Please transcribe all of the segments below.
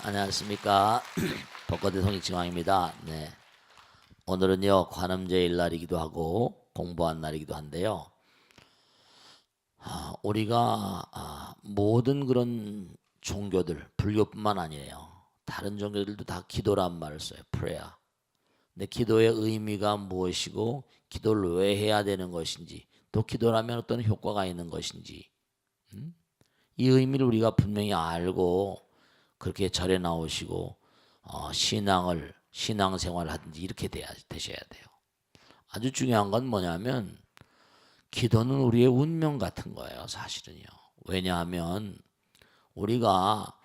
안녕하십니까. 벚꽃의 송이칭왕입니다. 네. 오늘은요 관음제일 날이기도 하고 공부한 날이기도 한데요. 우리가 모든 그런 종교들, 불교뿐만 아니에요. 다른 종교들도 다 기도란 말을 써요. prayer. 근데 기도의 의미가 무엇이고 기도를 왜 해야 되는 것인지, 또 기도라면 어떤 효과가 있는 것인지, 이 의미를 우리가 분명히 알고 그렇게 절에 나오시고 신앙생활을 하든지 이렇게 되셔야 돼요. 아주 중요한 건 뭐냐면 기도는 우리의 운명 같은 거예요, 사실은요. 왜냐하면 우리가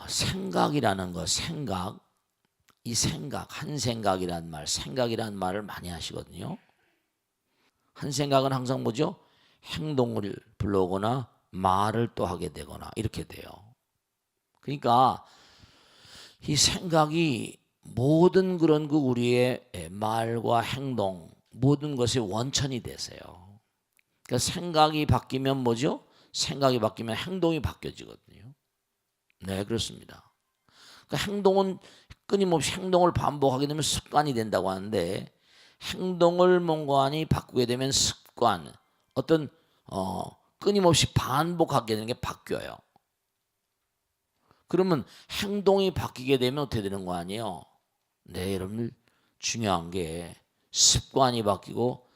생각이라는 거, 이 한 생각이란 생각이란 말을 많이 하시거든요. 한 생각은 항상 뭐죠? 행동을 불러오거나 말을 또 하게 되거나 이렇게 돼요. 그러니까 이 생각이 모든 그런 우리의 말과 행동, 모든 것의 원천이 되세요. 그러니까 생각이 바뀌면 뭐죠? 생각이 바뀌면 행동이 바뀌어지거든요. 네, 그렇습니다. 그러니까 행동은 끊임없이 행동을 반복하게 되면 습관이 된다고 하는데, 행동을 멍관히 바꾸게 되면 습관, 어떤 끊임없이 반복하게 되는 게 바뀌어요. 그러면 행동이 바뀌게 되면 어떻게 되는 거 아니에요? 네, 여러분들 중요한 게 습관이 바뀌고,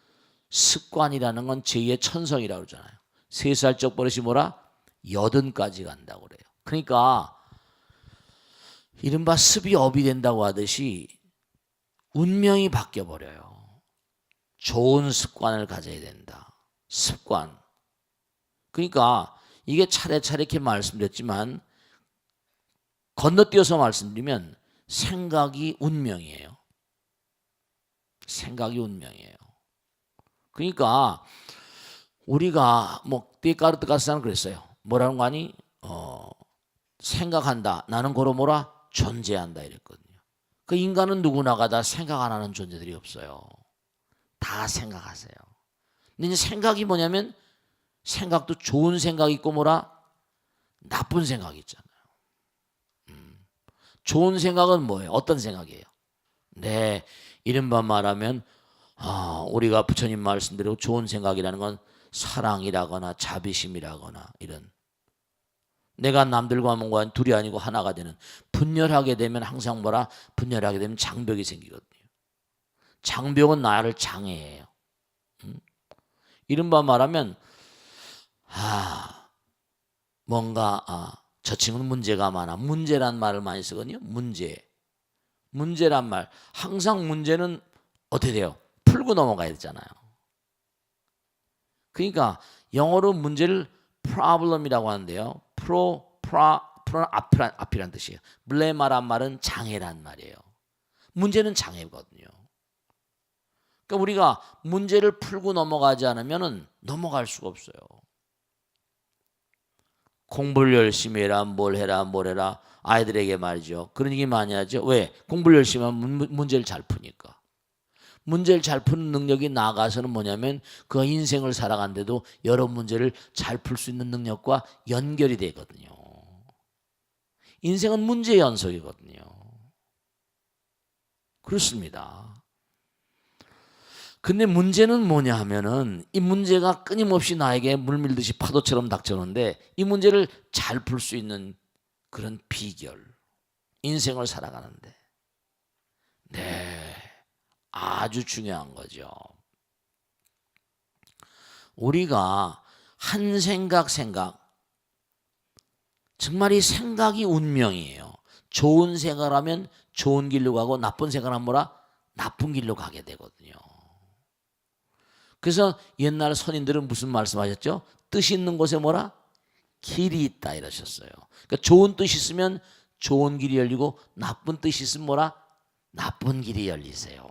습관이라는 건 제2의 천성이라고 그러잖아요. 3살적 버릇이 뭐라? 80까지 간다고 그래요. 그러니까 이른바 습이 업이 된다고 하듯이 운명이 바뀌어버려요. 좋은 습관을 가져야 된다. 습관. 그러니까 이게 차례차례 이렇게 말씀드렸지만 건너뛰어서 말씀드리면 생각이 운명이에요. 생각이 운명이에요. 그러니까 우리가 데카르트가스는 그랬어요. 뭐라는 거 아니? 생각한다. 나는 고로 뭐라? 존재한다 이랬거든요. 그 인간은 누구나가 다 생각 안 하는 존재들이 없어요. 다 생각하세요. 근데 이제 생각이 뭐냐면 생각도 좋은 생각이 있고 뭐라? 나쁜 생각이 있잖아요. 좋은 생각은 뭐예요? 어떤 생각이에요? 네, 이른바 말하면 우리가 부처님 말씀대로 좋은 생각이라는 건 사랑이라거나 자비심이라거나 이런, 내가 남들과 뭔가 둘이 아니고 하나가 되는, 분열하게 되면 항상 뭐라? 분열하게 되면 장벽이 생기거든요. 장벽은 나를 장애해요. 이른바 말하면 뭔가 저 친구는 문제가 많아. 문제란 말을 많이 쓰거든요. 문제란 말. 항상 문제는 어떻게 돼요? 풀고 넘어가야 되잖아요. 그러니까 영어로 문제를 problem이라고 하는데요. 앞이란 뜻이에요. 블레마란 말은 장애란 말이에요. 문제는 장애거든요. 그러니까 우리가 문제를 풀고 넘어가지 않으면 넘어갈 수가 없어요. 공부를 열심히 해라, 뭘 해라, 아이들에게 말이죠. 그런 얘기 많이 하죠. 왜? 공부를 열심히 하면 문제를 잘 푸니까. 문제를 잘 푸는 능력이 나아가서는 뭐냐면 그 인생을 살아간데도 여러 문제를 잘 풀 수 있는 능력과 연결이 되거든요. 인생은 문제 연속이거든요. 그렇습니다. 근데 문제는 뭐냐 하면은 이 문제가 끊임없이 나에게 물밀듯이 파도처럼 닥쳐오는데, 이 문제를 잘 풀 수 있는 그런 비결, 인생을 살아가는데 네, 아주 중요한 거죠. 우리가 한 생각 정말 이 생각이 운명이에요. 좋은 생각하면 좋은 길로 가고 나쁜 생각하면 뭐라? 나쁜 길로 가게 되거든요. 그래서 옛날 선인들은 무슨 말씀하셨죠? 뜻 있는 곳에 뭐라? 길이 있다 이러셨어요. 그러니까 좋은 뜻이 있으면 좋은 길이 열리고 나쁜 뜻이 있으면 뭐라? 나쁜 길이 열리세요.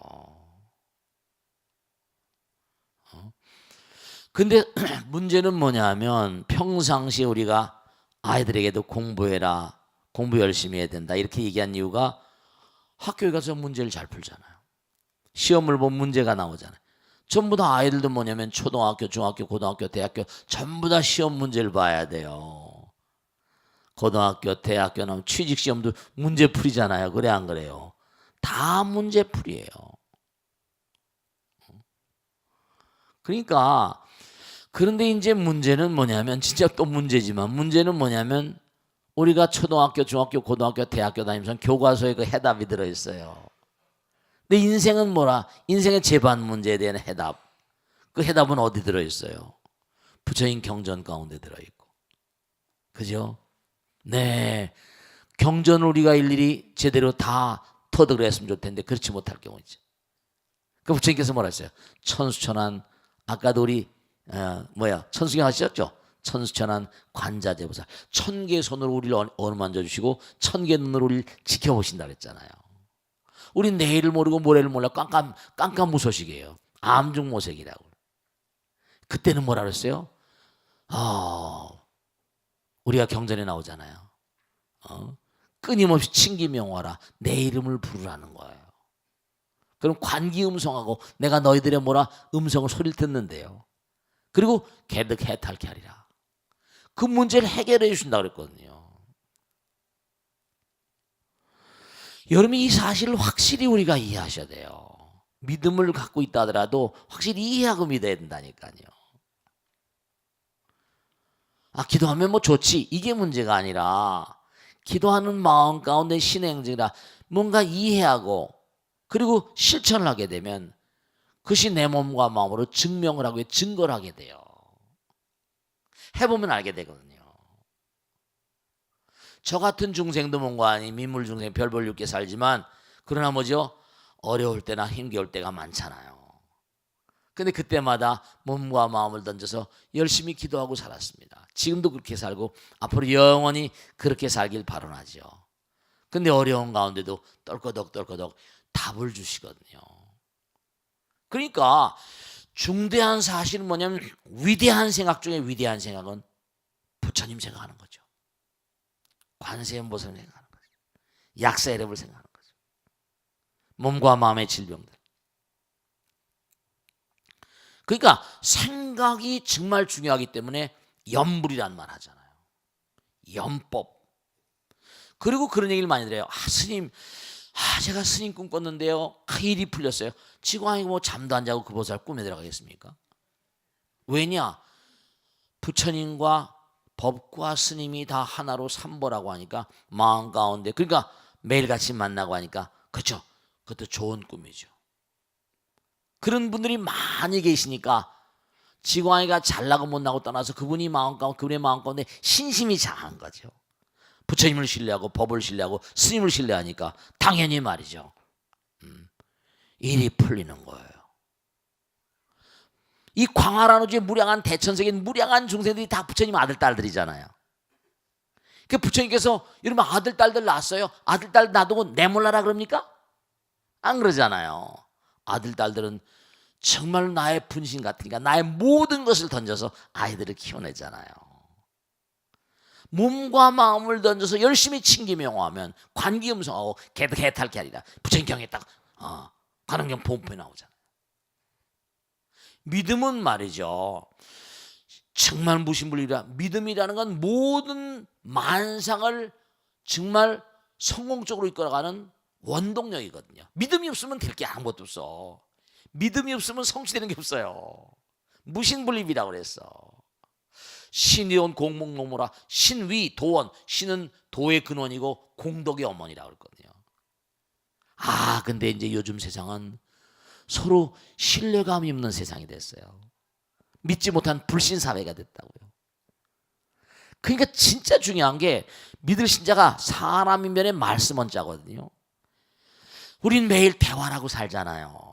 근데 문제는 뭐냐 하면 평상시에 우리가 아이들에게도 공부해라, 공부 열심히 해야 된다 이렇게 얘기한 이유가 학교에 가서 문제를 잘 풀잖아요. 시험을 보면 문제가 나오잖아요. 전부 다 아이들도 뭐냐면 초등학교, 중학교, 고등학교, 대학교 전부 다 시험 문제를 봐야 돼요. 고등학교, 대학교 나오면 취직시험도 문제풀이잖아요. 그래 안 그래요? 다 문제풀이에요. 그러니까 그런데 이제 문제는 뭐냐면 진짜 또 문제지만 문제는 뭐냐면 우리가 초등학교, 중학교, 고등학교, 대학교 다니면서 교과서에 그 해답이 들어있어요. 근데 인생은 뭐라? 인생의 재반 문제에 대한 해답. 그 해답은 어디 들어있어요? 부처님 경전 가운데 들어있고. 그죠? 네. 경전을 우리가 일일이 제대로 다 터득을 했으면 좋을 텐데 그렇지 못할 경우죠. 그 부처님께서 뭐라 했어요? 천수천한, 아까도 우리 천수경 하셨죠? 천수천한 관자재보살. 1000개의 손으로 우리를 어루만져 주시고 1000개의 눈으로 우리를 지켜보신다 그랬잖아요. 우리 내일을 모르고 모레를 몰라 깜깜무소식이에요. 암중모색이라고. 그때는 뭐라 그랬어요? 우리가 경전에 나오잖아요. 끊임없이 친기명화라 내 이름을 부르라는 거예요. 그럼 관기음성하고 내가 너희들의 음성을 소리를 듣는데요. 그리고 개득해탈케 하리라. 그 문제를 해결해 주신다 그랬거든요. 여러분 이 사실을 확실히 우리가 이해하셔야 돼요. 믿음을 갖고 있다 하더라도 확실히 이해하고 믿어야 된다니까요. 기도하면 좋지 이게 문제가 아니라 기도하는 마음 가운데 신의 행적이라 뭔가 이해하고 그리고 실천을 하게 되면 그것이 내 몸과 마음으로 증명을 하고 증거를 하게 돼요. 해보면 알게 되거든요. 저 같은 중생도 뭔가 아닌 민물 중생 별 볼 6개 살지만 그러나 어려울 때나 힘겨울 때가 많잖아요. 근데 그때마다 몸과 마음을 던져서 열심히 기도하고 살았습니다. 지금도 그렇게 살고 앞으로 영원히 그렇게 살길 바라죠. 근데 어려운 가운데도 떨거덕 답을 주시거든요. 그러니까 중대한 사실은 뭐냐면 위대한 생각 중에 위대한 생각은 부처님 생각하는 거죠. 관세음보살 생각하는 거죠. 약사여러분을 생각하는 거죠. 몸과 마음의 질병들. 그러니까 생각이 정말 중요하기 때문에 염불이란 말 하잖아요. 염법. 그리고 그런 얘기를 많이 들어요. 스님, 제가 스님 꿈 꿨는데요. 일이 풀렸어요. 지금 아니고 잠도 안 자고 그 보살 꿈에 들어가겠습니까? 왜냐? 부처님과 법과 스님이 다 하나로 삼보라고 하니까 마음 가운데 그러니까 매일같이 만나고 하니까 그렇죠. 그것도 좋은 꿈이죠. 그런 분들이 많이 계시니까 지광이가 잘나고 못나고 떠나서 그분의 마음 가운데 신심이 장한 거죠. 부처님을 신뢰하고 법을 신뢰하고 스님을 신뢰하니까 당연히 말이죠. 일이 풀리는 거예요. 이 광활한 우주의 무량한 대천세계인 무량한 중생들이 다 부처님 아들 딸들이잖아요. 그 부처님께서 여러분 아들 딸들 낳았어요. 아들 딸 놔두고 내몰라라 그럽니까? 안 그러잖아요. 아들 딸들은 정말 나의 분신 같으니까 나의 모든 것을 던져서 아이들을 키워내잖아요. 몸과 마음을 던져서 열심히 친기명화하면 관기음성하고 개득해탈케 하리라. 부처님 경에 딱 관원경 보험표에 나오잖아요. 믿음은 말이죠. 정말 무신불이라 믿음이라는 건 모든 만상을 정말 성공적으로 이끌어가는 원동력이거든요. 믿음이 없으면 될 게 아무것도 없어. 믿음이 없으면 성취되는 게 없어요. 무신불립이라고 그랬어. 신의원 공목노무라. 신위 도원. 신은 도의 근원이고 공덕의 어머니라고 그랬거든요. 근데 이제 요즘 세상은 서로 신뢰감이 없는 세상이 됐어요. 믿지 못한 불신 사회가 됐다고요. 그러니까 진짜 중요한 게 믿을 신자가 사람 인면에 말씀 원자거든요. 우린 매일 대화를 하고 살잖아요.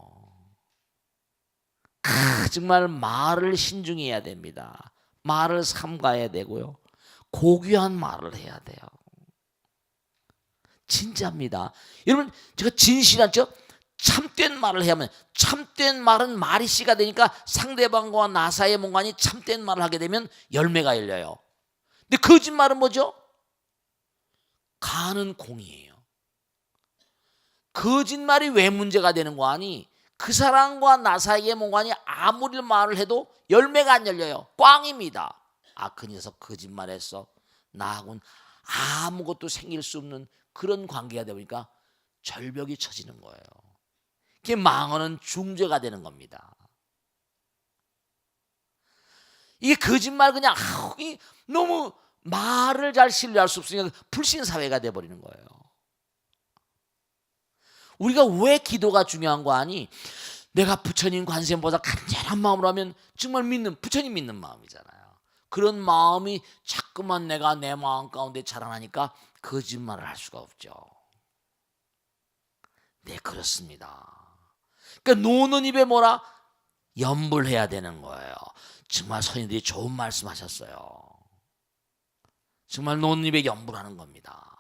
정말 말을 신중히 해야 됩니다. 말을 삼가해야 되고요. 고귀한 말을 해야 돼요. 진짜입니다. 여러분 제가 진실한 참된 말을 해야 하면 참된 말은 말이 씨가 되니까 상대방과 나 사이의 뭔가니 참된 말을 하게 되면 열매가 열려요. 근데 거짓말은 뭐죠? 가는 공이에요. 거짓말이 왜 문제가 되는 거 아니? 그 사람과 나 사이의 뭔가니 아무리 말을 해도 열매가 안 열려요. 꽝입니다. 그 녀석 거짓말했어. 나하고는 아무것도 생길 수 없는 그런 관계가 되다 보니까 절벽이 쳐지는 거예요. 그게 망하는 중재가 되는 겁니다. 이게 거짓말 그냥 너무 말을 잘 신뢰할 수 없으니까 불신 사회가 돼버리는 거예요. 우리가 왜 기도가 중요한 거 아니? 내가 부처님 관세음보살 간절한 마음으로 하면 정말 믿는, 부처님 믿는 마음이잖아요. 그런 마음이 자꾸만 내가 내 마음 가운데 자라나니까 거짓말을 할 수가 없죠. 네, 그렇습니다. 그러니까 노는 입에 뭐라? 염불해야 되는 거예요. 정말 선생님들이 좋은 말씀하셨어요. 정말 노는 입에 염불하는 겁니다.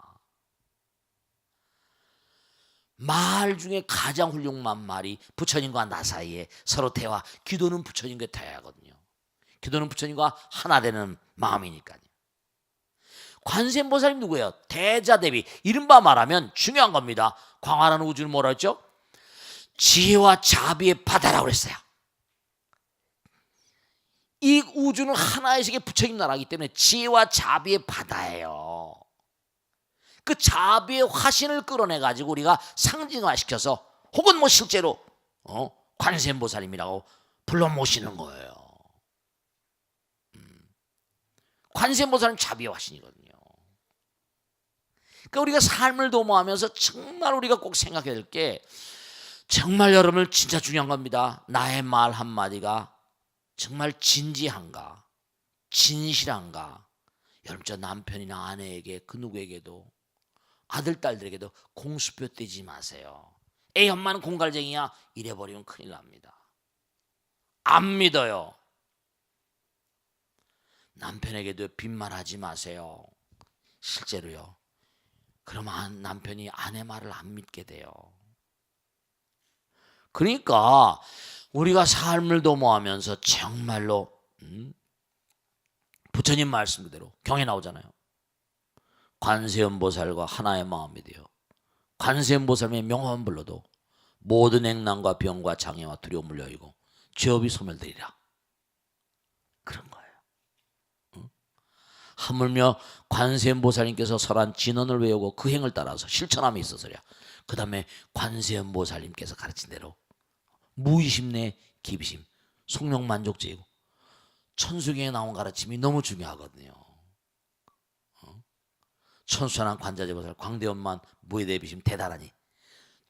말 중에 가장 훌륭한 말이 부처님과 나 사이에 서로 대화, 기도는 부처님과 대화하거든요. 기도는 부처님과 하나 되는 마음이니까요. 관세음보살님 누구예요? 대자대비. 이른바 말하면 중요한 겁니다. 광활한 우주는 뭐라 했죠? 지혜와 자비의 바다라고 그랬어요. 이 우주는 하나의 세계 부처님 나라이기 때문에 지혜와 자비의 바다예요. 그 자비의 화신을 끌어내 가지고 우리가 상징화시켜서 혹은 뭐 실제로 관세음보살님이라고 불러 모시는 거예요. 관세음보살은 자비의 화신이거든요. 그러니까 우리가 삶을 도모하면서 정말 우리가 꼭 생각해야 될 게, 정말 여러분을 진짜 중요한 겁니다. 나의 말 한마디가 정말 진지한가, 진실한가. 여러분, 저 남편이나 아내에게, 그 누구에게도, 아들 딸들에게도 공수표 떼지 마세요. 에이, 엄마는 공갈쟁이야, 이래버리면 큰일 납니다. 안 믿어요. 남편에게도 빈말하지 마세요. 실제로요. 그러면 남편이 아내 말을 안 믿게 돼요. 그러니까 우리가 삶을 도모하면서 정말로 부처님 말씀 그대로 경에 나오잖아요. 관세음보살과 하나의 마음이 되어 관세음보살의 명함을 불러도 모든 액난과 병과 장애와 두려움을 여의고 죄업이 소멸되리라. 그런 거예요. 하물며 관세음보살님께서 설한 진언을 외우고 그 행을 따라서 실천함에 있어서야. 그 다음에 관세음보살님께서 가르친 대로 무의심내 기비심, 속력만족제이고, 천수경에 나온 가르침이 너무 중요하거든요. 천수천한 관자재보살 광대원만 무해대비심 대단하니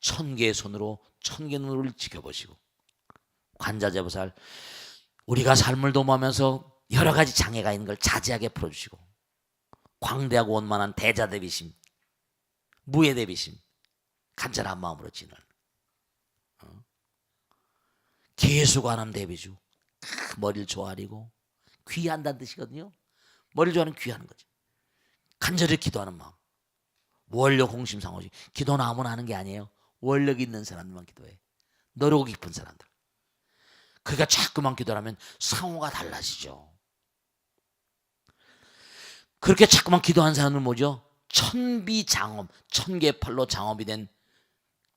1000개의 손으로 1000개 눈으로 지켜보시고, 관자재보살 우리가 삶을 도모하면서 여러 가지 장애가 있는 걸 자제하게 풀어주시고, 광대하고 원만한 대자대비심, 무해대비심, 간절한 마음으로 지는 계수관함 대비주, 머리를 조아리고 귀한다는 뜻이거든요. 머리를 조아리는 귀하는 거죠. 간절히 기도하는 마음. 원력 공심상호지. 기도는 아무나 하는 게 아니에요. 원력 있는 사람들만 기도해. 너르고 깊은 사람들. 그러니까 자꾸만 기도하면 상호가 달라지죠. 그렇게 자꾸만 기도한 사람은 뭐죠? 천비장엄, 1000개 팔로 장엄이 된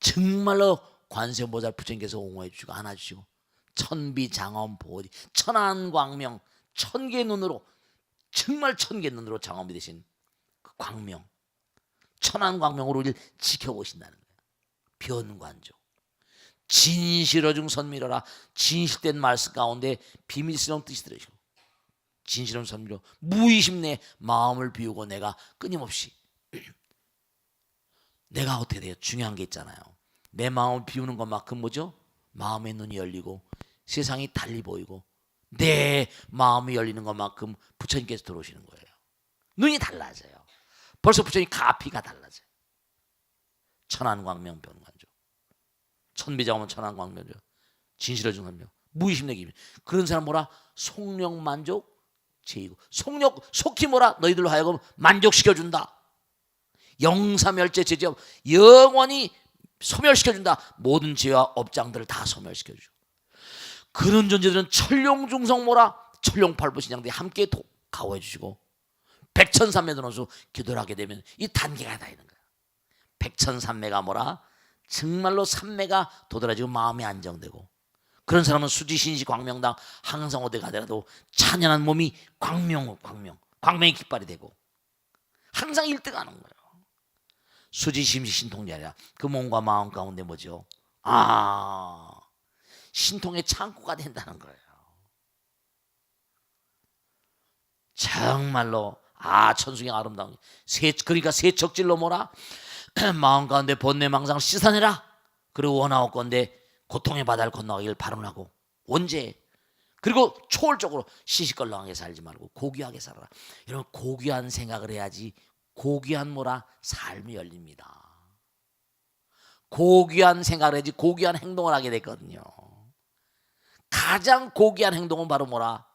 정말로 관세음보살 부처님께서 옹호해 주시고 안아주시고, 천비장엄 보호디, 천안광명, 1000개 눈으로, 정말 1000개 눈으로 장엄이 되신 그 광명, 천안광명으로 우리를 지켜보신다는 거예요. 변관조, 진실어중 선미러라. 진실된 말씀 가운데 비밀스러운 뜻이 들으시고, 진실한 선미로 무의심 내 마음을 비우고 내가 끊임없이 내가 어떻게 돼요? 중요한 게 있잖아요. 내 마음을 비우는 것만큼 뭐죠? 마음의 눈이 열리고 세상이 달리 보이고, 내 마음이 열리는 것만큼 부처님께서 들어오시는 거예요. 눈이 달라져요. 벌써 부처님 가피가 달라져요. 천안광명 변관조, 천비장엄은 천안광명조, 진실어중 선명, 무의심내기. 그런 사람 뭐라? 속력만족 제이고, 속히 뭐라? 너희들로 하여금 만족시켜준다. 영사멸제 제지업, 영원히 소멸시켜준다. 모든 죄와 업장들을 다 소멸시켜주죠. 그런 존재들은 천룡중성 뭐라? 천룡팔부신장들이 함께 가호해주시고, 백천삼매도론수 기도를 하게 되면 이 단계가 다 있는 거야. 백천삼매가 뭐라? 정말로 삼매가 도드라지고 마음이 안정되고, 그런 사람은 수지신시 광명당 항상 어디 가더라도 찬연한 몸이 광명이 깃발이 되고, 항상 1등 하는 거예요. 수지심시 신통이 아니라 그 몸과 마음 가운데 뭐죠? 신통의 창고가 된다는 거예요. 정말로 천수경 아름다운 그러니까 세척질로 뭐라 마음 가운데 번뇌망상을 씻어내라. 그리고 원하옵건대 고통의 바다를 건너가기를 바라고. 언제? 그리고 초월적으로 시시껄렁하게 살지 말고 고귀하게 살아라. 여러분, 고귀한 생각을 해야지 고귀한 뭐라 삶이 열립니다. 고귀한 생각을 해야지 고귀한 행동을 하게 됐거든요. 가장 고귀한 행동은 바로 뭐라?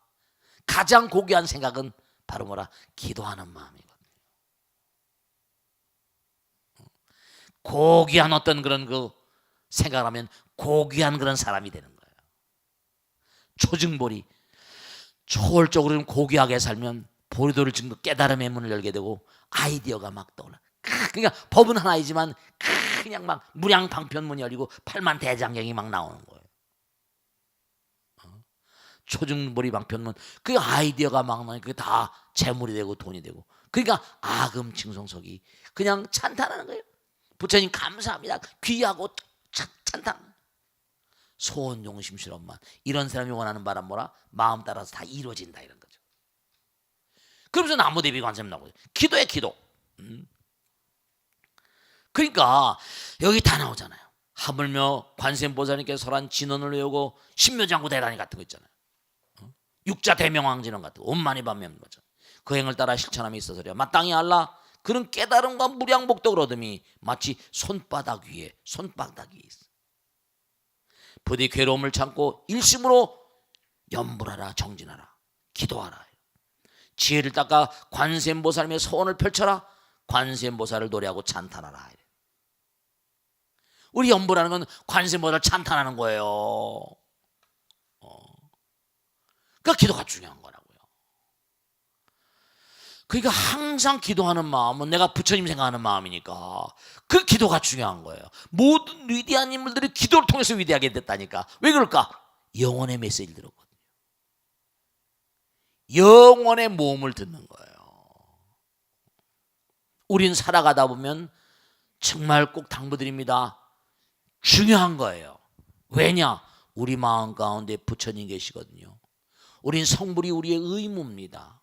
가장 고귀한 생각은 바로 뭐라? 기도하는 마음이거든요. 고귀한 어떤 그런 그 생각을 하면 고귀한 그런 사람이 되는 거예요. 초증보리, 초월적으로는 고귀하게 살면 보리도를 증거 깨달음의 문을 열게 되고 아이디어가 막 떠올라. 그러니까 법은 하나이지만 그냥 막 무량방편문이 열리고 팔만대장경이 막 나오는 거예요. 초증보리 방편문, 그 아이디어가 막 나니까 그게 다 재물이 되고 돈이 되고, 그러니까 아금칭송석이 그냥 찬탄하는 거예요. 부처님 감사합니다. 귀하고 찬탄. 소원 용심스러운만, 이런 사람이 원하는 바람 뭐라? 마음 따라서 다 이루어진다, 이런 거죠. 그러면서 나무대비 관세음 나오고 기도해, 기도. 그러니까 여기 다 나오잖아요. 하물며 관세음보살님께서 설한 진언을 외우고 신묘장구 대단히 같은 거 있잖아요. 육자 대명왕진언 같은 거 온만이 반면 거죠. 그 행을 따라 실천함이 있어서야 마땅히 알라. 그런 깨달음과 무량복덕을 얻음이 마치 손바닥 위에 있어. 부디 괴로움을 참고 일심으로 염불하라, 정진하라, 기도하라. 지혜를 닦아 관세음보살님의 소원을 펼쳐라. 관세음보살을 노래하고 찬탄하라. 우리 염불하는 건 관세음보살을 찬탄하는 거예요. 그러니까 기도가 중요한 거라고요. 그러니까 항상 기도하는 마음은 내가 부처님 생각하는 마음이니까 그 기도가 중요한 거예요. 모든 위대한 인물들이 기도를 통해서 위대하게 됐다니까. 왜 그럴까? 영혼의 메시지를 들었거든요. 영혼의 모험을 듣는 거예요. 우린 살아가다 보면 정말 꼭 당부드립니다. 중요한 거예요. 왜냐? 우리 마음 가운데 부처님 계시거든요. 우린 성불이 우리의 의무입니다.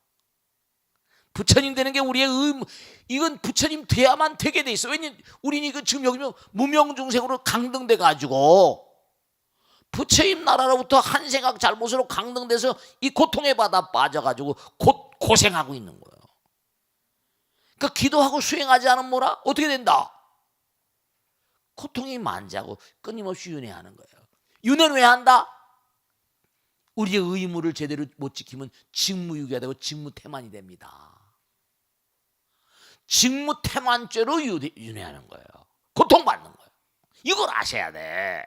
부처님 되는 게 우리의 의무. 이건 부처님 돼야만 되게 돼 있어. 왜냐면 우린 이거 지금 여기 무명중생으로 강등돼 가지고 부처님 나라로부터 한 생각 잘못으로 강등돼서 이 고통의 바다 빠져가지고 고생하고 있는 거예요. 그러니까 기도하고 수행하지 않으면 뭐라? 어떻게 된다? 고통이 만지하고 끊임없이 윤회하는 거예요. 윤회는 왜 한다? 우리의 의무를 제대로 못 지키면 직무유기가 되고 직무태만이 됩니다. 직무태만죄로 윤회하는 거예요. 고통받는 거예요. 이걸 아셔야 돼.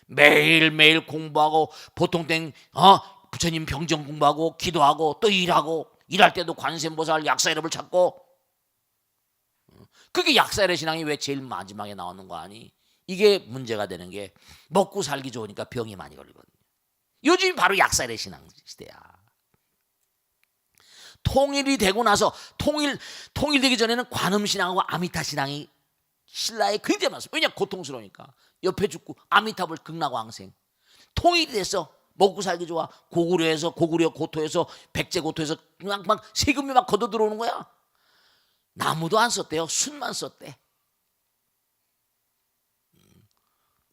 매일매일 공부하고 보통 땐 부처님 병정 공부하고 기도하고 또 일하고, 일할 때도 관세음보살 약사이름을 찾고. 그게 약사이름 신앙이 왜 제일 마지막에 나오는 거 아니? 이게 문제가 되는 게 먹고 살기 좋으니까 병이 많이 걸리거든요. 요즘이 바로 약사이름 신앙 시대야. 통일이 되고 나서 통일되기 전에는 관음신앙하고 아미타신앙이 신라에 굉장히 많았어요. 왜냐? 고통스러우니까. 옆에 죽고 아미타불 극락왕생. 통일이 됐어. 먹고 살기 좋아. 고구려에서 고토에서 백제고토에서 그냥 막 세금이 막 걷어 들어오는 거야. 나무도 안 썼대요. 순만 썼대.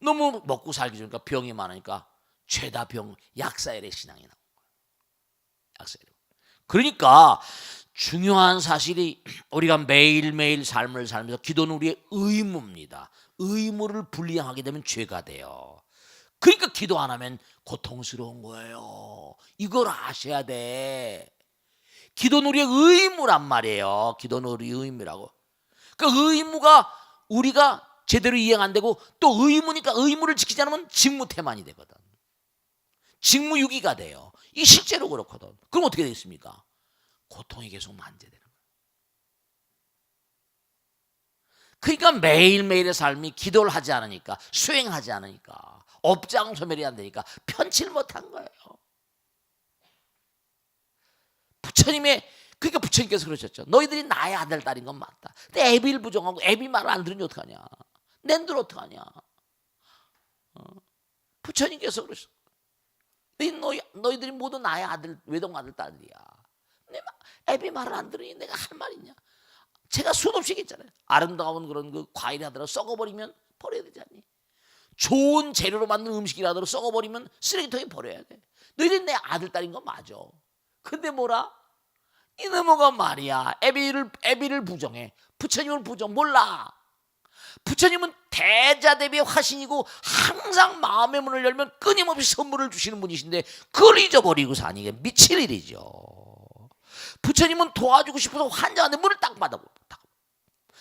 너무 먹고 살기 좋으니까 병이 많으니까 죄다 병 약사열의 신앙이 나온 거예요. 약사열. 그러니까 중요한 사실이 우리가 매일매일 삶을 살면서 기도는 우리의 의무입니다. 의무를 불이행하게 되면 죄가 돼요. 그러니까 기도 안 하면 고통스러운 거예요. 이걸 아셔야 돼. 기도는 우리의 의무란 말이에요. 기도는 우리의 의무라고. 그 의무가 우리가 제대로 이행 안 되고 또 의무니까 의무를 지키지 않으면 직무태만이 되거든. 직무유기가 돼요. 이 실제로 그렇거든. 그럼 어떻게 되겠습니까? 고통이 계속 만재되는 거예요. 그러니까 매일매일의 삶이 기도를 하지 않으니까, 수행하지 않으니까, 업장 소멸이 안 되니까 편치를 못한 거예요. 부처님의 그러니까 부처님께서 그러셨죠. 너희들이 나의 아들 딸인 건 맞다. 근데 애비를 부정하고 애비 말을 안 들으니 어떡하냐. 낸들 어떡하냐. 부처님께서 그러셨어. 너희들이 모두 나의 아들, 외동 아들 딸이야. 애비 말을 안 들으니 내가 할 말 있냐. 제가 수도 없이 얘기했잖아요. 아름다운 그런 그 과일이 하더라도 썩어버리면 버려야 되지 않니? 좋은 재료로 만든 음식이라도 썩어버리면 쓰레기통에 버려야 돼. 너희들이 내 아들 딸인 건 맞아. 근데 뭐라? 이놈의 말이야. 애비를 부정해. 부처님을 부정 몰라. 부처님은 대자대비의 화신이고 항상 마음의 문을 열면 끊임없이 선물을 주시는 분이신데 그걸 잊어버리고 사니 게 미칠 일이죠. 부처님은 도와주고 싶어서 환자한테 문을 딱 받아보고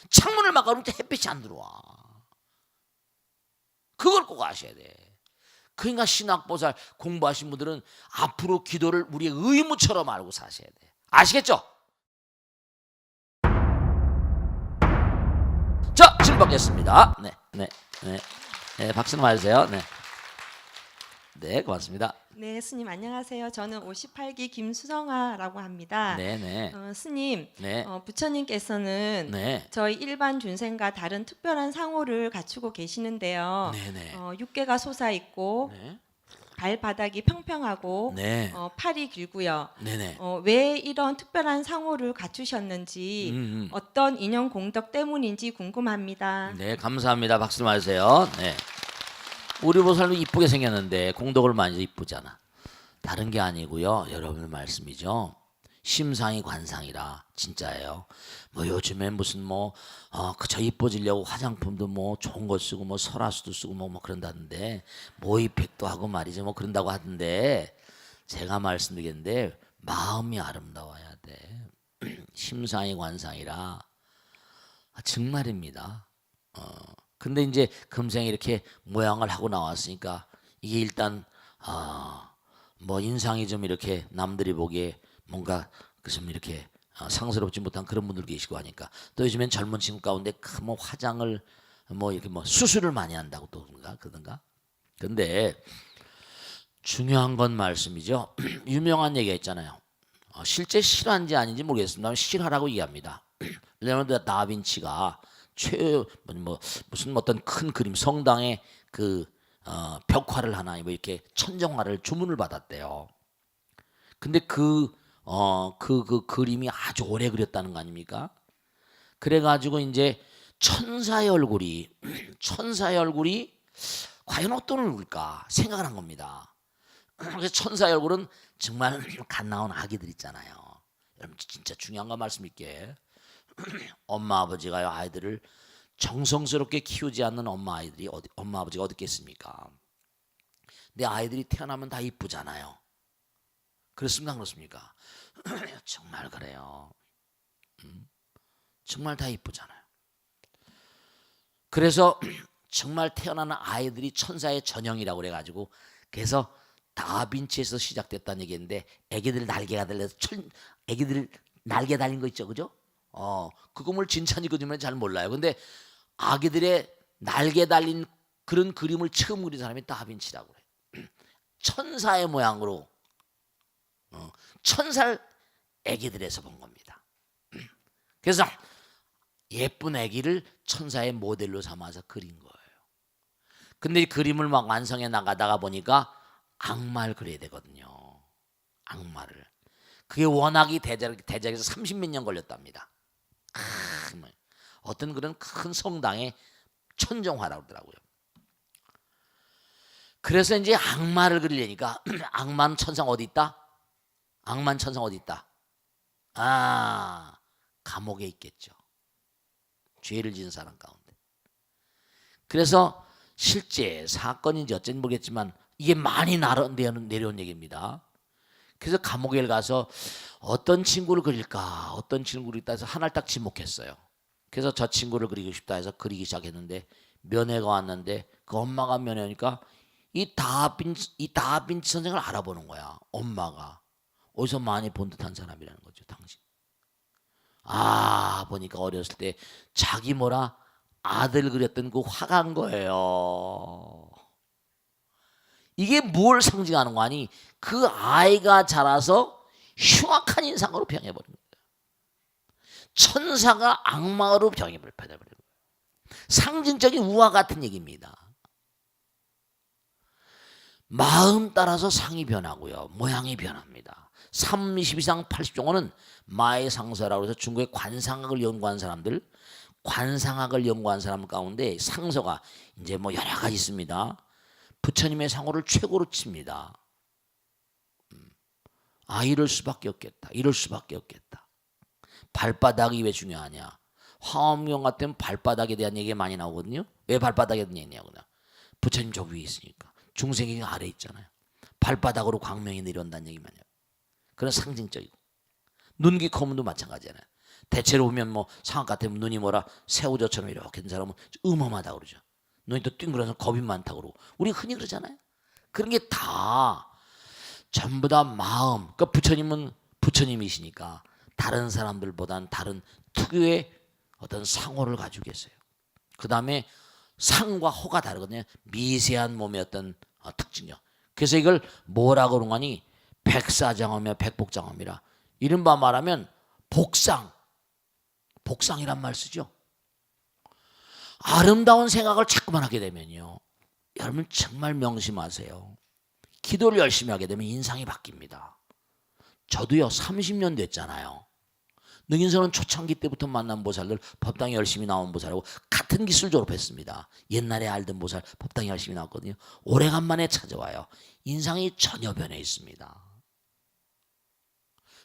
창문을 막아놓으면 햇빛이 안 들어와. 그걸 꼭 아셔야 돼. 그러니까 신학보살 공부하신 분들은 앞으로 기도를 우리의 의무처럼 알고 사셔야 돼. 아시겠죠? 자, 질문 받겠습니다. 네, 박수 맞으세요. 네, 고맙습니다. 네, 스님 안녕하세요. 저는 58기 김수정아라고 합니다. 스님, 부처님께서는 저희 일반 중생과 다른 특별한 상호를 갖추고 계시는데요. 육계가 솟아 있고 발바닥이 평평하고 팔이 길고요. 왜 이런 특별한 상호를 갖추셨는지 어떤 인연 공덕 때문인지 궁금합니다. 네, 감사합니다. 박수 맞으세요. 네. 우리 보살도 이쁘게 생겼는데 공덕을 많이 해서 이쁘잖아. 다른 게 아니고요. 여러분의 말씀이죠. 심상이 관상이라 진짜예요. 뭐 요즘에 무슨 그저 이뻐지려고 화장품도 뭐 좋은 거 쓰고 뭐 설화수도 쓰고 뭐 그런다는데 모이팩도 하고 말이죠. 뭐 그런다고 하던데 제가 말씀드리겠는데 마음이 아름다워야 돼. 심상이 관상이라 정말입니다. 근데 이제 금생에 이렇게 모양을 하고 나왔으니까 이게 일단 뭐 인상이 좀 이렇게 남들이 보기에 뭔가 좀 이렇게 상스럽지 못한 그런 분들 계시고 하니까 또 요즘엔 젊은 친구 가운데 뭐 화장을 뭐 이렇게 뭐 수술을 많이 한다고 또 그러던가. 근데 중요한 건 말씀이죠. 유명한 얘기가 있잖아요. 실제 실화인지 아닌지 모르겠습니다. 실화라고 얘기합니다. 레오나르도 다빈치가 무슨 어떤 큰 그림 성당에 그 벽화를 하나 뭐 이렇게 천정화를 주문을 받았대요. 근데 그 그림이 아주 오래 그렸다는 거 아닙니까? 그래가지고 이제 천사의 얼굴이 과연 어떤 얼굴일까 생각을 한 겁니다. 그래서 천사의 얼굴은 정말 갓 나온 아기들 있잖아요. 여러분 진짜 중요한 거 말씀드릴게. 엄마 아버지가요 아이들을 정성스럽게 키우지 않는 엄마 아버지가 어디 있겠습니까? 내 아이들이 태어나면 다 이쁘잖아요. 그렇습니까? 안 그렇습니까? 정말 그래요. 정말 다 이쁘잖아요. 그래서 정말 태어나는 아이들이 천사의 전형이라고 그래가지고 그래서 다빈치에서 시작됐다는 얘기인데 애기들 날개가 달려서 애기들 날개 달린 거 있죠, 그죠? 그 건물 진찬이 그림을 잘 몰라요. 근데 아기들의 날개 달린 그런 그림을 처음 그린 사람이 다빈치라고 그래요. 천사의 모양으로 천사를 애기들에서 본 겁니다. 그래서 예쁜 애기를 천사의 모델로 삼아서 그린 거예요. 근데 이 그림을 막 완성해 나가다가 보니까 악마를 그려야 되거든요. 악마를. 그게 워낙이 대작에서 30몇 년 걸렸답니다. 어떤 그런 큰 성당의 천정화라고 그러더라고요. 그래서 이제 악마를 그리려니까 악마는 천상 어디 있다? 악마는 천상 어디 있다? 감옥에 있겠죠. 죄를 지은 사람 가운데. 그래서 실제 사건인지 어쩐지 모르겠지만 이게 많이 내려온 얘기입니다. 그래서 감옥에 가서 어떤 친구를 그릴까 어떤 친구를 그릴까 해서 하나를 딱 지목했어요. 그래서 저 친구를 그리고 싶다 해서 그리기 시작했는데 면회가 왔는데 그 엄마가 면회니까 이 다빈치 선생을 알아보는 거야. 엄마가 어디서 많이 본 듯한 사람이라는 거죠. 당신. 보니까 어렸을 때 자기 아들 그렸던 그 화가인 거예요. 이게 뭘 상징하는 거 아니? 그 아이가 자라서 흉악한 인상으로 변해버린 거예요. 천사가 악마로 병임을 받아버리는 거예요. 상징적인 우화 같은 얘기입니다. 마음 따라서 상이 변하고요. 모양이 변합니다. 32상 80종호는 마의 상서라고 해서 중국의 관상학을 연구한 사람들, 관상학을 연구한 사람 가운데 상서가 이제 뭐 여러 가지 있습니다. 부처님의 상호를 최고로 칩니다. 이럴 수밖에 없겠다. 이럴 수밖에 없겠다. 발바닥이 왜 중요하냐? 화엄경 같은 발바닥에 대한 얘기가 많이 나오거든요. 왜 발바닥에 대한 얘기냐고요? 부처님 저 위에 있으니까. 중생이 아래 있잖아요. 발바닥으로 광명이 내려온다는 얘기만요. 그런 상징적이고. 눈기 커문도 마찬가지잖아요. 대체로 보면 뭐 상악 같으면 눈이 뭐라 새우젓처럼 이렇게 된 사람은 음험하다고 그러죠. 눈이 또 띵그러서 겁이 많다고 그러고. 우리 흔히 그러잖아요. 그런 게 다 전부 다 마음. 그러니까 부처님은 부처님이시니까 다른 사람들보다는 다른 특유의 어떤 상호를 가지고 계세요. 그 다음에 상과 호가 다르거든요. 미세한 몸의 어떤 특징이요. 그래서 이걸 뭐라고 그런 거니? 백사장엄이며 백복장엄이라. 이른바 말하면 복상. 복상이란 말 쓰죠. 아름다운 생각을 자꾸만 하게 되면요. 여러분 정말 명심하세요. 기도를 열심히 하게 되면 인상이 바뀝니다. 저도요 30년 됐잖아요. 능인선은 초창기 때부터 만난 보살들 법당에 열심히 나온 보살하고 같은 기술 졸업했습니다. 옛날에 알던 보살 법당에 열심히 나왔거든요. 오래간만에 찾아와요. 인상이 전혀 변해 있습니다.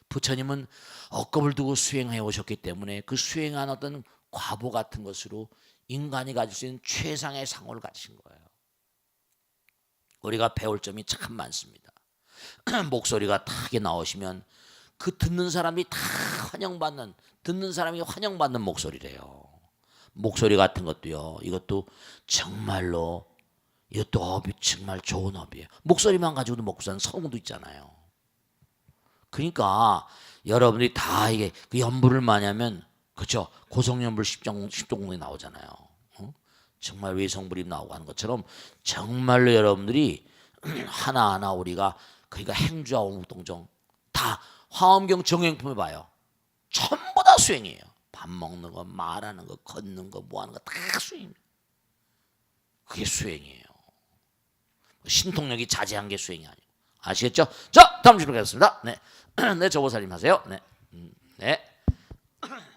부처님은 억겁을 두고 수행해 오셨기 때문에 그 수행한 어떤 과보 같은 것으로 인간이 가질 수 있는 최상의 상호를 가지신 거예요. 우리가 배울 점이 참 많습니다. 목소리가 탁하게 나오시면 그 듣는 사람이 다 환영받는, 듣는 사람이 환영받는 목소리래요. 목소리 같은 것도요. 이것도 정말로 이것도 업이 정말 좋은 업이에요. 목소리만 가지고도 먹고 사는 성우도 있잖아요. 그러니까 여러분들이 다 이게 그 연불을 많이 하면 그렇죠. 고성연불 10종목이 나오잖아요. 정말 외성불이 나오고 하는 것처럼 정말로 여러분들이 하나하나 우리가 그러니까 행주와 오묵동정 다 화엄경 정행품을 봐요. 전부 다 수행이에요. 밥 먹는 거, 말하는 거, 걷는 거, 뭐 하는 거 다 수행입니다. 그게 수행이에요. 신통력이 자제한 게 수행이 아니에요. 아시겠죠? 자, 다음 주로 가겠습니다. 네, 네, 저보살님 하세요. 네, 네.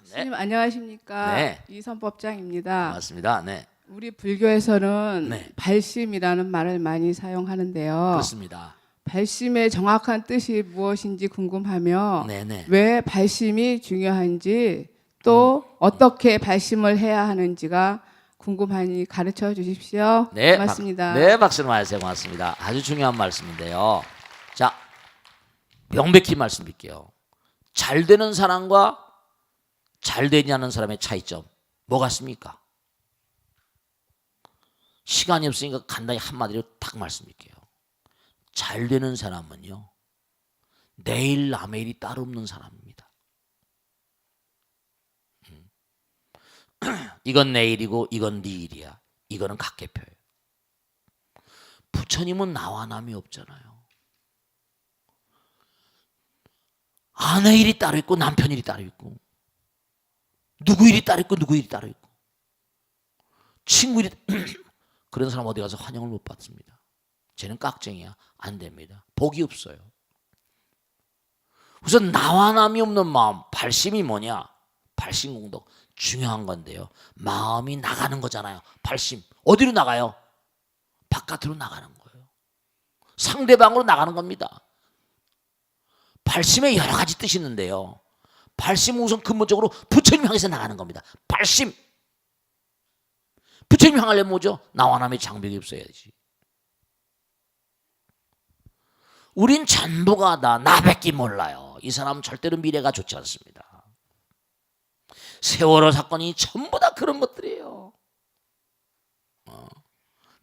스님 안녕하십니까? 네. 이선법장입니다. 맞습니다. 네. 우리 불교에서는 네. 발심이라는 말을 많이 사용하는데요. 그렇습니다. 발심의 정확한 뜻이 무엇인지 궁금하며 네네. 왜 발심이 중요한지 또 어떻게 발심을 해야 하는지가 궁금하니 가르쳐 주십시오. 네, 고맙습니다. 네, 박수를 많이 고맙습니다. 아주 중요한 말씀인데요. 자, 명백히 말씀드릴게요. 잘 되는 사람과 잘 되지 않는 사람의 차이점 뭐 같습니까? 시간이 없으니까 간단히 한마디로 딱 말씀드릴게요. 잘 되는 사람은요, 내일 남의 따로 없는 사람입니다. 이건 내 일이고 이건 네 일이야. 이거는 각계표예요. 부처님은 나와 남이 없잖아요. 아내 일이 따로 있고 남편 일이 따로 있고 누구 일이 따로 있고 누구 일이 따로 있고 친구 일이 그런 사람 어디 가서 환영을 못 받습니다. 쟤는 깍쟁이야. 안 됩니다. 복이 없어요. 우선 나와 남이 없는 마음, 발심이 뭐냐? 발심공덕 중요한 건데요. 마음이 나가는 거잖아요. 발심 어디로 나가요? 바깥으로 나가는 거예요. 상대방으로 나가는 겁니다. 발심에 여러 가지 뜻이 있는데요. 발심은 우선 근본적으로 부처님 향해서 나가는 겁니다. 발심. 부처님 향하려면 뭐죠? 나와 남의 장벽이 없어야지. 우린 전부가 다 나밖에 몰라요. 이 사람은 절대로 미래가 좋지 않습니다. 세월호 사건이 전부 다 그런 것들이에요.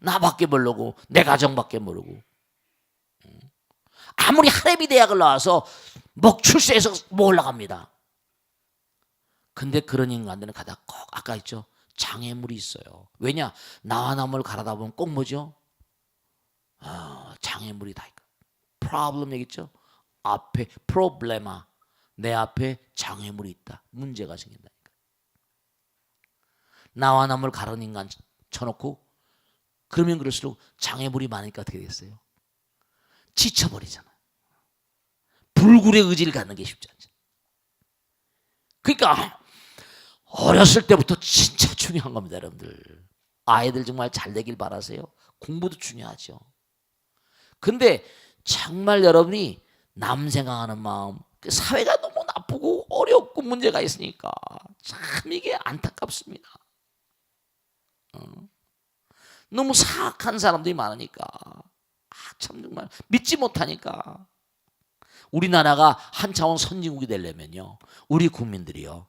나밖에 모르고 내 가정밖에 모르고 아무리 하레비 대학을 나와서 먹출세해서 뭐 올라갑니다. 근데 그런 인간들은 가다 꼭 아까 있죠. 장애물이 있어요. 왜냐? 나와 남을 가라다 보면 꼭 뭐죠? 장애물이 다 있고. 프로블럼 얘기죠. 앞에 프로블레마 내 앞에 장애물이 있다. 문제가 생긴다니까. 나와 남을 가른 인간 쳐놓고 그러면 그럴수록 장애물이 많으니까 어떻게 되겠어요? 지쳐버리잖아. 불굴의 의지를 갖는 게 쉽지 않죠. 그러니까 어렸을 때부터 진짜 중요한 겁니다, 여러분들. 아이들 정말 잘 되길 바라세요. 공부도 중요하죠. 근데 정말 여러분이 남 생각하는 마음, 사회가 너무 나쁘고 어렵고 문제가 있으니까 참 이게 안타깝습니다. 너무 사악한 사람들이 많으니까 참 정말 믿지 못하니까. 우리나라가 한 차원 선진국이 되려면요, 우리 국민들이요,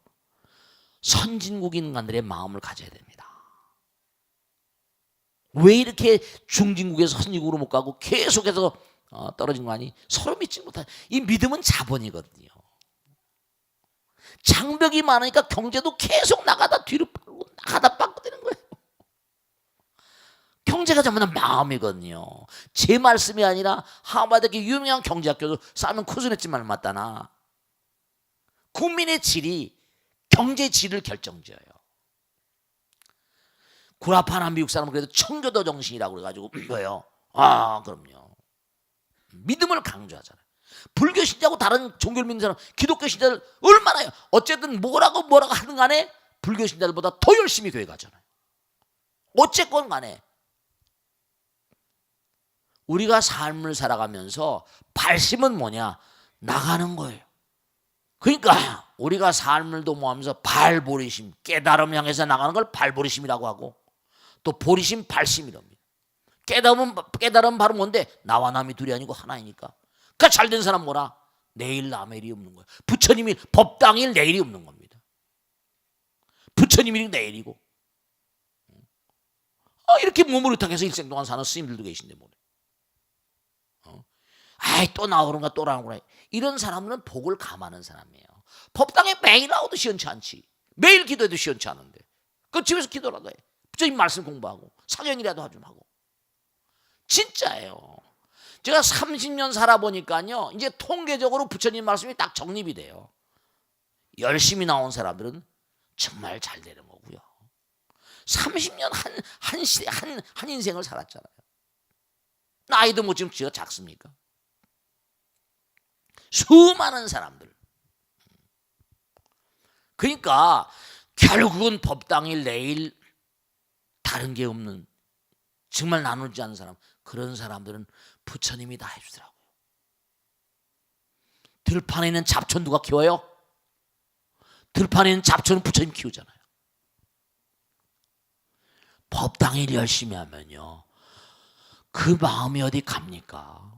선진국 인간들의 마음을 가져야 됩니다. 왜 이렇게 중진국에서 선진국으로 못 가고 계속해서 떨어진 거 아니? 서로 믿지 못하는, 이 믿음은 자본이거든요. 장벽이 많으니까 경제도 계속 나가다 뒤로 빠고 나가다 빠고 되는 거예요. 경제가 전부 다 마음이거든요. 제 말씀이 아니라 하버드의 유명한 경제학교도 사면 쿠즈네츠만 맞다나 국민의 질이 경제 질을 결정지어요. 구라파나 미국 사람은 그래도 청교도 정신이라고 그래가지고 뭐예요? 그럼요. 믿음을 강조하잖아요. 불교 신자고 다른 종교를 믿는 사람, 기독교 신자들 얼마나요? 어쨌든 뭐라고 하든 간에 불교 신자들보다 더 열심히 교회 가잖아요. 어쨌건 간에 우리가 삶을 살아가면서 발심은 뭐냐? 나가는 거예요. 그러니까 우리가 삶을 도모하면서 발보리심, 깨달음 향해서 나가는 걸 발보리심이라고 하고, 또 보리심, 발심이랍니다. 깨달음 바로 뭔데? 나와 남이 둘이 아니고 하나이니까. 그러니까 잘된 사람 뭐라? 내일 남의 일이 없는 거예요. 부처님이 법당일 내일이 없는 겁니다. 부처님이 내일이고. 이렇게 몸으로탁해서 일생 동안 사는 스님들도 계신데 뭐래. 또 나오는가 또 나오는구나. 이런 사람은 복을 감하는 사람이에요. 법당에 매일 나오도 시원치 않지. 매일 기도해도 시원치 않은데. 그 집에서 기도라도 해. 부처님 말씀 공부하고 사견이라도 좀 하고. 진짜예요. 제가 30년 살아보니까요, 이제 통계적으로 부처님 말씀이 딱 정립이 돼요. 열심히 나온 사람들은 정말 잘 되는 거고요. 30년 한 인생을 살았잖아요. 나이도 뭐 지금 지가 작습니까? 수많은 사람들. 그러니까 결국은 법당일 내일 다른 게 없는, 정말 나누지 않는 사람, 그런 사람들은 부처님이 다 해주더라고요. 들판에 있는 잡초 누가 키워요? 들판에 있는 잡초는 부처님 키우잖아요. 법당일 열심히 하면요, 그 마음이 어디 갑니까?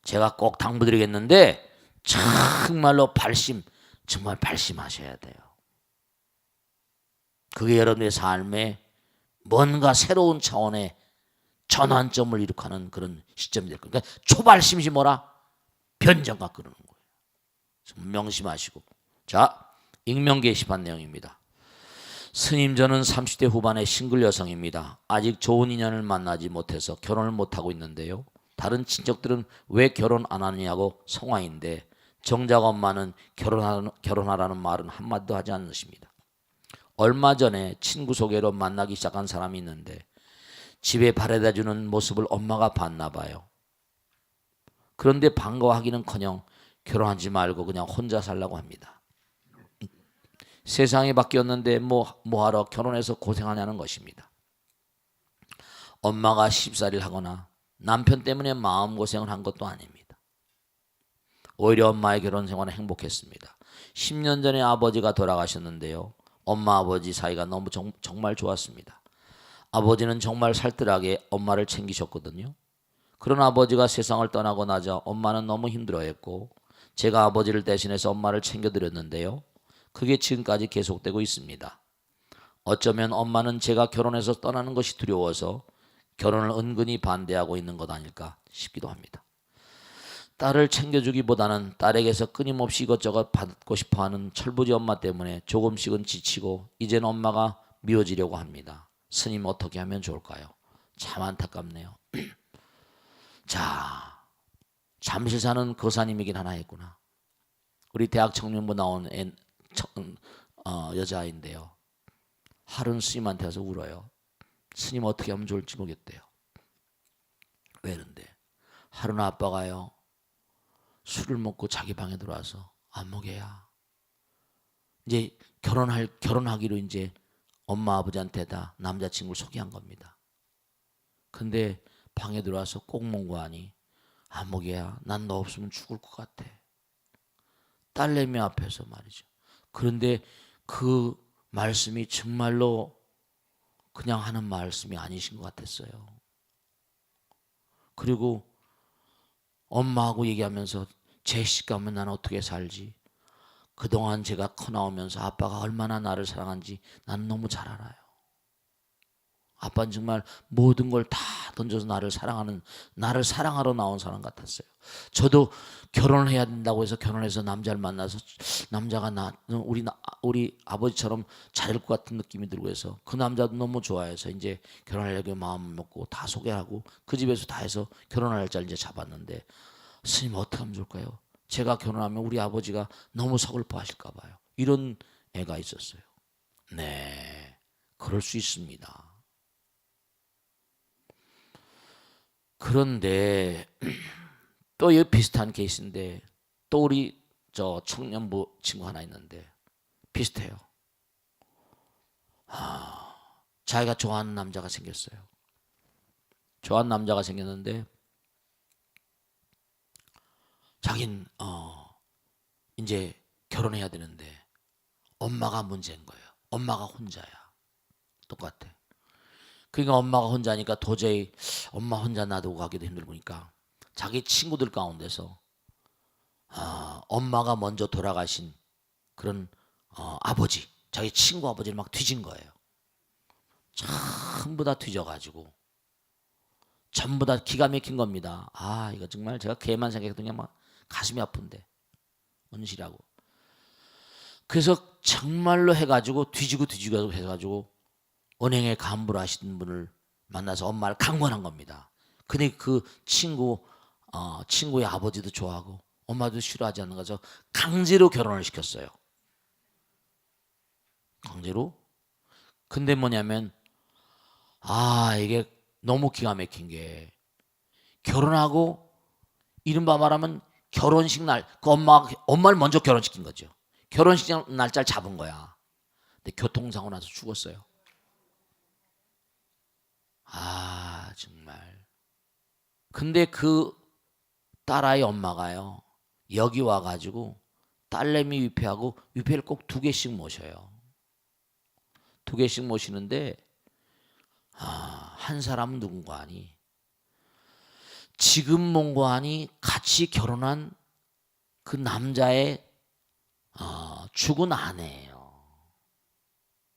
제가 꼭 당부드리겠는데 정말로 정말 발심하셔야 돼요. 그게 여러분의 삶에 뭔가 새로운 차원의 전환점을 일으키는 그런 시점이 될 거예요. 그러니까 초발심이 뭐라? 변정과 그러는 거예요. 좀 명심하시고. 자, 익명 게시판 내용입니다. 스님, 저는 30대 후반의 싱글 여성입니다. 아직 좋은 인연을 만나지 못해서 결혼을 못하고 있는데요. 다른 친척들은 왜 결혼 안 하느냐고 성화인데 정작 엄마는 결혼하라는 말은 한마디도 하지 않으십니다. 얼마 전에 친구 소개로 만나기 시작한 사람이 있는데 집에 바래다 주는 모습을 엄마가 봤나 봐요. 그런데 반가워하기는커녕 결혼하지 말고 그냥 혼자 살라고 합니다. 세상이 바뀌었는데 뭐하러 결혼해서 고생하냐는 것입니다. 엄마가 시집살이를 하거나 남편 때문에 마음고생을 한 것도 아닙니다. 오히려 엄마의 결혼 생활은 행복했습니다. 10년 전에 아버지가 돌아가셨는데요. 엄마 아버지 사이가 너무 정말 좋았습니다. 아버지는 정말 살뜰하게 엄마를 챙기셨거든요. 그런 아버지가 세상을 떠나고 나자 엄마는 너무 힘들어했고 제가 아버지를 대신해서 엄마를 챙겨드렸는데요. 그게 지금까지 계속되고 있습니다. 어쩌면 엄마는 제가 결혼해서 떠나는 것이 두려워서 결혼을 은근히 반대하고 있는 것 아닐까 싶기도 합니다. 딸을 챙겨주기보다는 딸에게서 끊임없이 이것저것 받고 싶어하는 철부지 엄마 때문에 조금씩은 지치고 이제는 엄마가 미워지려고 합니다. 스님, 어떻게 하면 좋을까요? 참 안타깝네요. 자, 잠실 사는 거사님이긴 하나 했구나. 우리 대학 청년부 나온 여자아이인데요. 하루는 스님한테 와서 울어요. 스님 어떻게 하면 좋을지 모르겠대요. 왜 그런데? 하루는 아빠가요. 술을 먹고 자기 방에 들어와서 안목애야. 이제 결혼하기로 이제 엄마 아버지한테 다 남자친구를 소개한 겁니다. 근데 방에 들어와서 꼭 몽고하니 안목애야 난 너 없으면 죽을 것 같아. 딸내미 앞에서 말이죠. 그런데 그 말씀이 정말로 그냥 하는 말씀이 아니신 것 같았어요. 그리고 엄마하고 얘기하면서 제 시가면 난 어떻게 살지? 그동안 제가 커나오면서 아빠가 얼마나 나를 사랑한지 난 너무 잘 알아요. 아빠는 정말 모든 걸 다 던져서 나를 사랑하러 나온 사람 같았어요. 저도 결혼을 해야 된다고 해서 결혼해서 남자를 만나서 남자가 우리 아버지처럼 잘할 것 같은 느낌이 들고 해서 그 남자도 너무 좋아해서 이제 결혼하려고 마음을 먹고 다 소개하고 그 집에서 다 해서 결혼할 날짜를 이제 잡았는데 스님 어떻게 하면 좋을까요? 제가 결혼하면 우리 아버지가 너무 서글퍼하실까 봐요. 이런 애가 있었어요. 네, 그럴 수 있습니다. 그런데 또 이 비슷한 케이스인데 또 우리 저 청년부 친구 하나 있는데 비슷해요. 자기가 좋아하는 남자가 생겼어요. 좋아하는 남자가 생겼는데 자긴 이제 결혼해야 되는데 엄마가 문제인 거예요. 엄마가 혼자야. 똑같아. 그러니까 엄마가 혼자니까 도저히 엄마 혼자 놔두고 가기도 힘들으니까 자기 친구들 가운데서 엄마가 먼저 돌아가신 그런 아버지, 자기 친구 아버지를 막 뒤진 거예요. 전부 다 뒤져가지고 전부 다 기가 막힌 겁니다. 이거 정말 제가 걔만 생각했더니 막 가슴이 아픈데 은실하고. 그래서 정말로 해가지고 뒤지고 해가지고 은행에 간부를 하시는 분을 만나서 엄마를 강권한 겁니다. 근데 그 친구의 아버지도 좋아하고 엄마도 싫어하지 않는 거죠. 강제로 결혼을 시켰어요. 강제로. 근데 뭐냐면 이게 너무 기가 막힌 게 결혼하고 이른바 말하면 결혼식 날 그 엄마를 먼저 결혼시킨 거죠. 결혼식 날짜를 잡은 거야. 근데 교통사고 나서 죽었어요. 정말. 근데 그 딸아이 엄마가요. 여기 와가지고 딸내미 위패하고 위패를 꼭 2개씩 모셔요. 2개씩 모시는데 한 사람은 누군가 하니 지금 뭔가 하니 같이 결혼한 그 남자의 죽은 아내예요.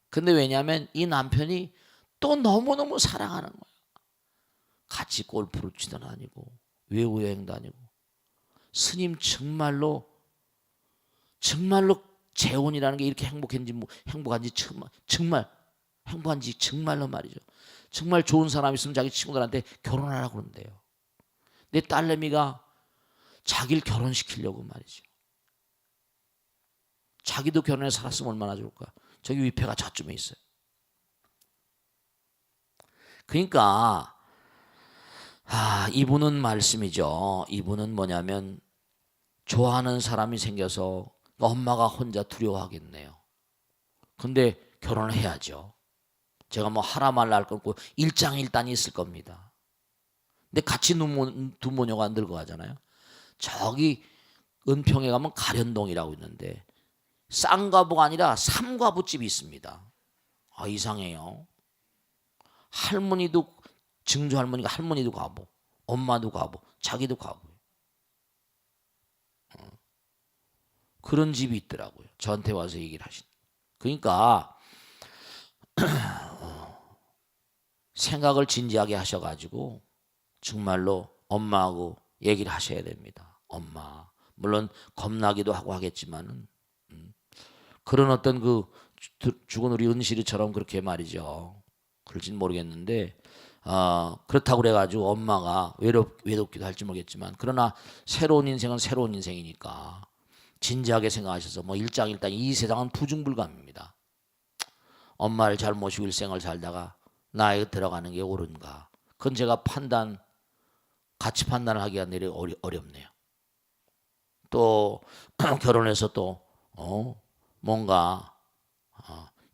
근데 왜냐하면 이 남편이 또 너무너무 사랑하는 거야. 같이 골프를 치다 다니고 외국 여행 다니고. 스님 정말로 재혼이라는 게 이렇게 행복한지 정말로 말이죠. 정말 좋은 사람 있으면 자기 친구들한테 결혼하라고 그런대요. 내 딸내미가 자기를 결혼시키려고 말이죠. 자기도 결혼해 살았으면 얼마나 좋을까. 저기 위패가 저쯤에 있어요. 그러니까 이분은 말씀이죠. 이분은 뭐냐면 좋아하는 사람이 생겨서 엄마가 혼자 두려워하겠네요. 근데 결혼을 해야죠. 제가 뭐 하라 말라 할 거 없고 일장일단이 있을 겁니다. 근데 같이 두 모녀가 늙어가잖아요. 저기 은평에 가면 가련동이라고 있는데 쌍과부가 아니라 삼과부집이 있습니다. 이상해요. 할머니도 증조 할머니가 할머니도 과부, 엄마도 과부, 자기도 과부. 그런 집이 있더라고요. 저한테 와서 얘기를 하신. 그러니까 생각을 진지하게 하셔가지고 정말로 엄마하고 얘기를 하셔야 됩니다. 엄마, 물론 겁나기도 하고 하겠지만은 그런 어떤 그 죽은 우리 은실이처럼 그렇게 말이죠. 그럴진 모르겠는데 그렇다고 그래가지고 엄마가 외롭기도 할지 모르겠지만 그러나 새로운 인생은 새로운 인생이니까 진지하게 생각하셔서 뭐 일장일단 이 세상은 부중불감입니다. 엄마를 잘 모시고 일생을 살다가 나에게 들어가는 게 옳은가? 그건 제가 같이 판단을 하기가 내리 어렵네요. 또 결혼해서 또 뭔가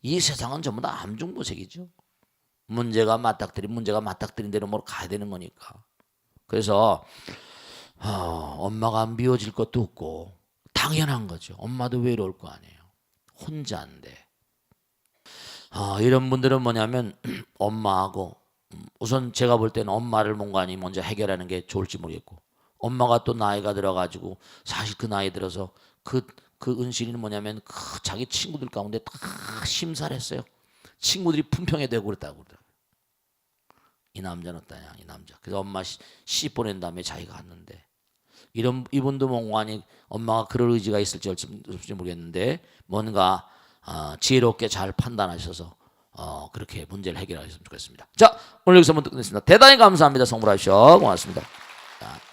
이 세상은 전부 다 암중무색이죠. 문제가 맞닥뜨린 대로 뭐 가야 되는 거니까. 그래서 엄마가 미워질 것도 없고 당연한 거죠. 엄마도 외로울 거 아니에요. 혼자인데. 이런 분들은 뭐냐면 엄마하고 우선 제가 볼 때는 엄마를 뭔가니 먼저 해결하는 게 좋을지 모르겠고, 엄마가 또 나이가 들어가지고 사실 그 나이 들어서 그 은실이는 뭐냐면 자기 친구들 가운데 다 심사를 했어요. 친구들이 품평이 되고 그랬다고 그러더라고요. 이 남자는 어떠냐, 이 남자. 그래서 엄마 시 보낸 다음에 자기가 갔는데, 이분도 몽환이 엄마가 그럴 의지가 있을지 없을지 모르겠는데 뭔가 지혜롭게 잘 판단하셔서 그렇게 문제를 해결하셨으면 좋겠습니다. 자, 오늘 여기서 한번 끝냈습니다. 대단히 감사합니다. 성불하시오. 고맙습니다. 자.